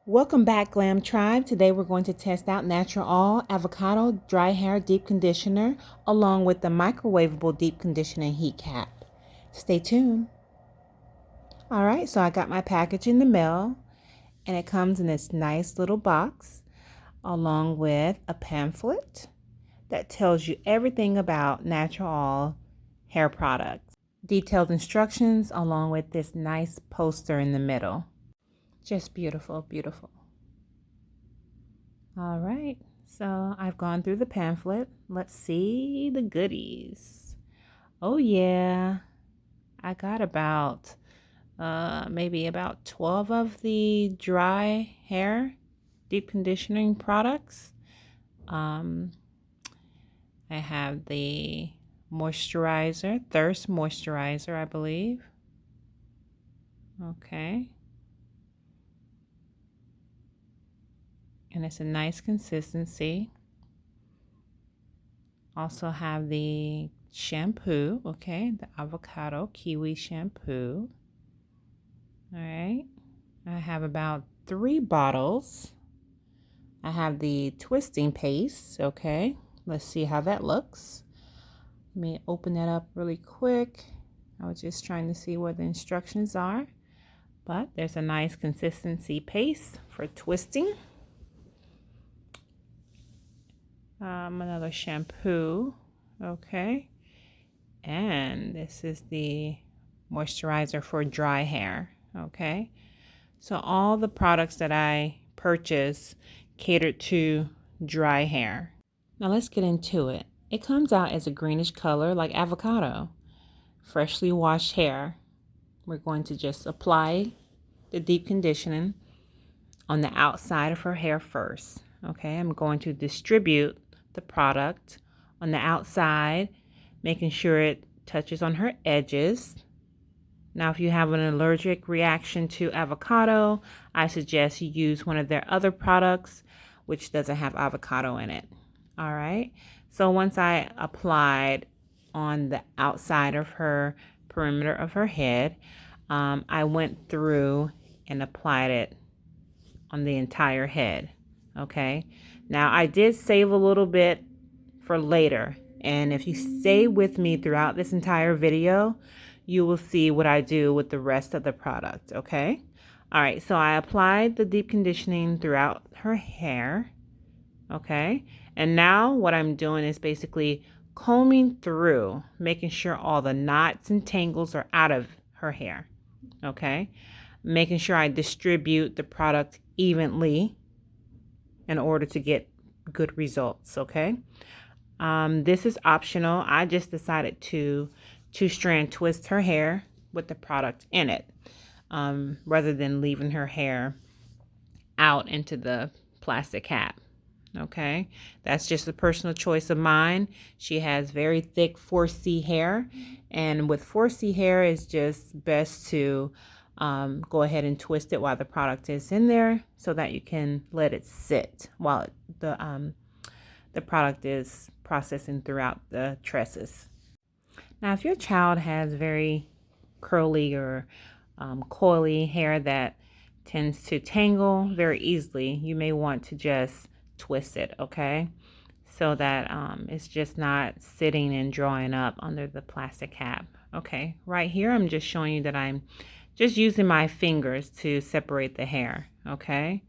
Welcome back, Glam Tribe. Today we're going to test out Natur-all Avocado Dry Hair Deep Conditioner along with the microwavable deep conditioning heat cap. Stay tuned. Alright, so I got my package in the mail and it comes in this nice little box along with a pamphlet that tells you everything about Natur-all hair products. Detailed instructions along with this nice poster in the middle. Just beautiful, beautiful. All right, so I've gone through the pamphlet. Let's see the goodies. Oh yeah, I got about maybe about 12 of the dry hair deep conditioning products. I have the moisturizer, Thirst moisturizer, I believe. Okay. And it's a nice consistency. Also have the shampoo, okay, the avocado kiwi shampoo. All right, I have about 3 bottles. I have the twisting paste, okay. Let's see how that looks. Let me open that up really quick. I was just trying to see what the instructions are, but there's a nice consistency paste for twisting. Another shampoo, okay, and this is the moisturizer for dry hair, okay. So all the products that I purchase catered to dry hair. Now let's get into it. It comes out as a greenish color like avocado. Freshly washed hair. We're going to just apply the deep conditioning on the outside of her hair first. Okay, I'm going to distribute the product on the outside, making sure it touches on her edges. Now, if you have an allergic reaction to avocado, I suggest you use one of their other products, which doesn't have avocado in it. All right, so once I applied on the outside of her perimeter of her head, I went through and applied it on the entire head. Okay, now I did save a little bit for later, and if you stay with me throughout this entire video, you will see what I do with the rest of the product. Okay, all right, so I applied the deep conditioning throughout her hair. Okay, and now what I'm doing is basically combing through, making sure all the knots and tangles are out of her hair. Okay, making sure I distribute the product evenly in order to get good results. Okay, this is optional. I just decided to two-strand twist her hair with the product in it, rather than leaving her hair out into the plastic cap. Okay, that's just a personal choice of mine. She has very thick 4C hair, and with 4C hair, it's just best to go ahead and twist it while the product is in there so that you can let it sit while the product is processing throughout the tresses. Now, if your child has very curly or coily hair that tends to tangle very easily, you may want to just twist it, okay? So that it's just not sitting and drawing up under the plastic cap. Okay, right here I'm just showing you that I'm just using my fingers to separate the hair, okay?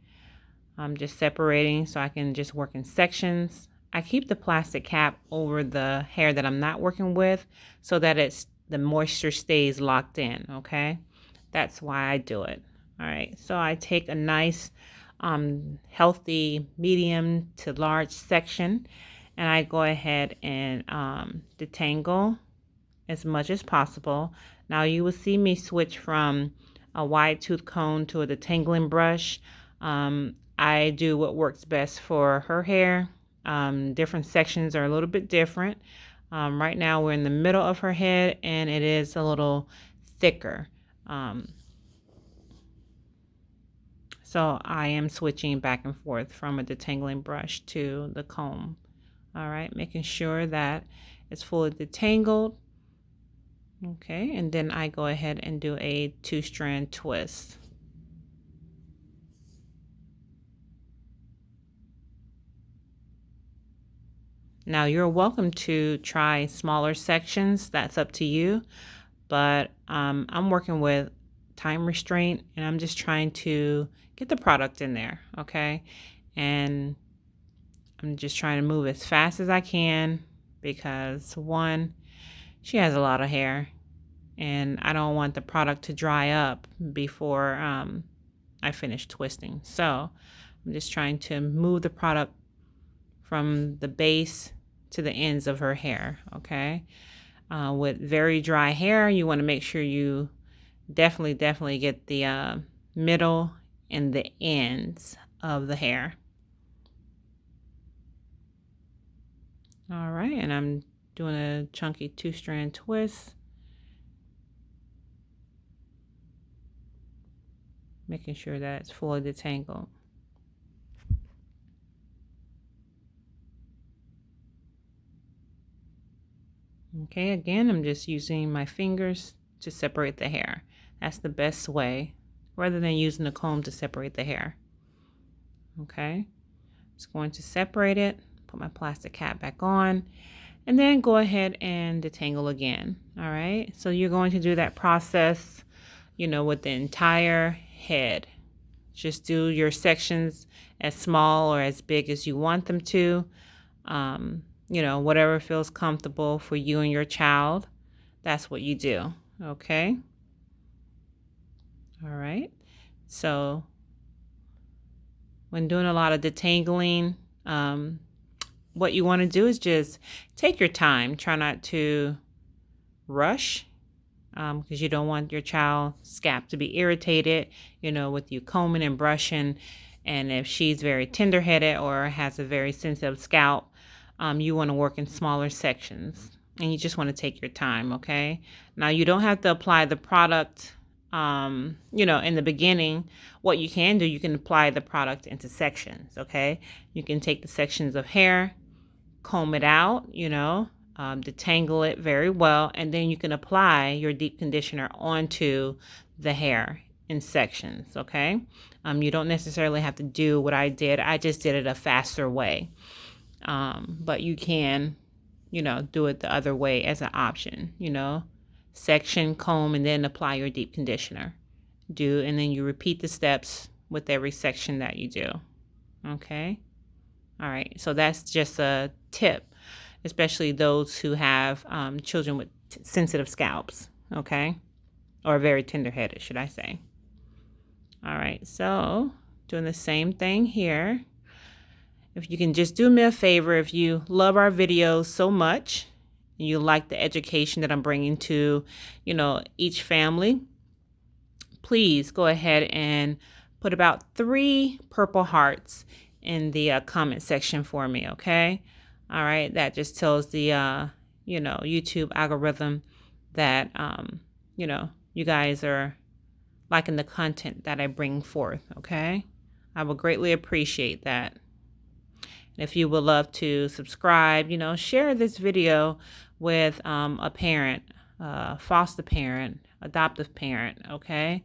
I'm just separating so I can just work in sections. I keep the plastic cap over the hair that I'm not working with so that the moisture stays locked in, okay? That's why I do it. All right, so I take a nice healthy medium to large section and I go ahead and detangle as much as possible. Now you will see me switch from a wide tooth comb to a detangling brush. I do what works best for her hair. Different sections are a little bit different. Right now we're in the middle of her head and it is a little thicker. So I am switching back and forth from a detangling brush to the comb. All right, making sure that it's fully detangled. Okay, and then I go ahead and do a 2-strand twist. Now you're welcome to try smaller sections. That's up to you. But I'm working with time restraint and I'm just trying to get the product in there, okay? And I'm just trying to move as fast as I can because one, she has a lot of hair and I don't want the product to dry up before I finish twisting. So I'm just trying to move the product from the base to the ends of her hair, okay? With very dry hair, you want to make sure you definitely get the middle and the ends of the hair. All right, and I'm doing a chunky 2-strand twist, making sure that it's fully detangled. Okay, again, I'm just using my fingers to separate the hair. That's the best way, rather than using a comb to separate the hair. Okay, just going to separate it, put my plastic cap back on, and then go ahead and detangle again. All right, so you're going to do that process, with the entire head. Just do your sections as small or as big as you want them to. Whatever feels comfortable for you and your child, that's what you do. Okay. All right. So when doing a lot of detangling, what you want to do is just take your time. Try not to rush because you don't want your child's scalp to be irritated, with you combing and brushing. And if she's very tender-headed or has a very sensitive scalp, you want to work in smaller sections. And you just want to take your time, okay? Now, you don't have to apply the product, in the beginning. What you can do, you can apply the product into sections, okay? You can take the sections of hair, comb it out, detangle it very well, and then you can apply your deep conditioner onto the hair in sections, okay? You don't necessarily have to do what I did. I just did it a faster way. But you can, do it the other way as an option, section, comb, and then apply your deep conditioner. And then you repeat the steps with every section that you do. Okay. All right. So that's just a tip, especially those who have children with sensitive scalps. Okay. Or very tender-headed, should I say. All right. So doing the same thing here. If you can just do me a favor, if you love our videos so much, and you like the education that I'm bringing to, each family, please go ahead and put about 3 purple hearts in the comment section for me, okay? All right, that just tells the, YouTube algorithm that, you guys are liking the content that I bring forth, okay? I will greatly appreciate that. If you would love to subscribe, share this video with a parent, foster parent, adoptive parent, okay?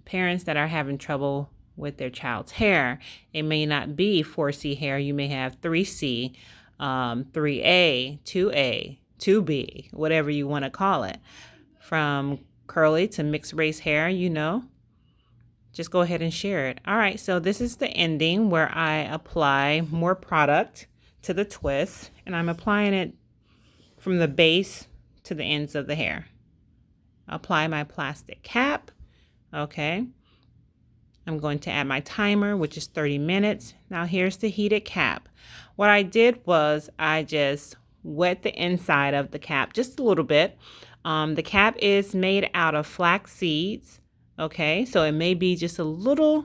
Parents that are having trouble with their child's hair. It may not be 4C hair. You may have 3C, 3A, 2A, 2B, whatever you want to call it. From curly to mixed race hair, just go ahead and share it. All right, so this is the ending where I apply more product to the twist, and I'm applying it from the base to the ends of the hair. Apply my plastic cap. Okay. I'm going to add my timer, which is 30 minutes. Now here's the heated cap. What I did was I just wet the inside of the cap just a little bit. The cap is made out of flax seeds. Okay, so it may be just a little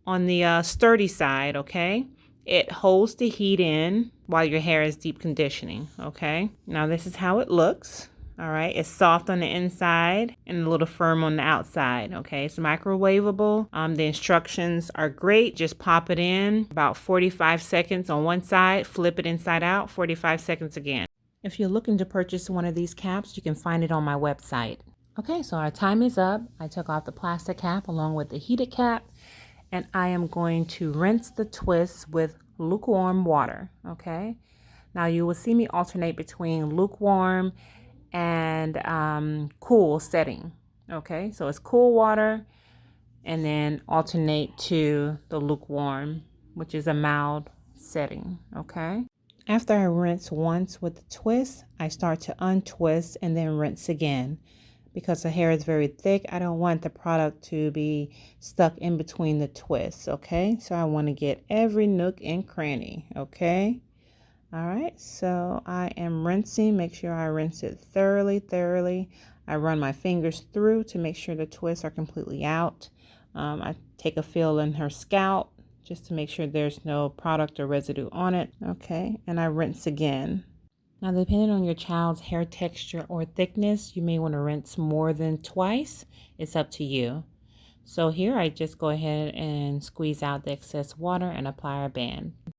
on the sturdy side, okay? It holds the heat in while your hair is deep conditioning, okay? Now this is how it looks, all right? It's soft on the inside and a little firm on the outside, okay? It's microwavable. The instructions are great. Just pop it in about 45 seconds on one side, flip it inside out, 45 seconds again. If you're looking to purchase one of these caps, you can find it on my website. Okay, so our time is up. I took off the plastic cap along with the heated cap, and I am going to rinse the twist with lukewarm water, okay? Now you will see me alternate between lukewarm and cool setting. Okay, so it's cool water and then alternate to the lukewarm, which is a mild setting. Okay. After I rinse once with the twist, I start to untwist and then rinse again. Because the hair is very thick, I don't want the product to be stuck in between the twists, okay? So I want to get every nook and cranny, okay? All right, so I am rinsing. Make sure I rinse it thoroughly. I run my fingers through to make sure the twists are completely out. I take a feel in her scalp just to make sure there's no product or residue on it, okay? And I rinse again. Now, depending on your child's hair texture or thickness, you may want to rinse more than twice. It's up to you. So here I just go ahead and squeeze out the excess water and apply our band.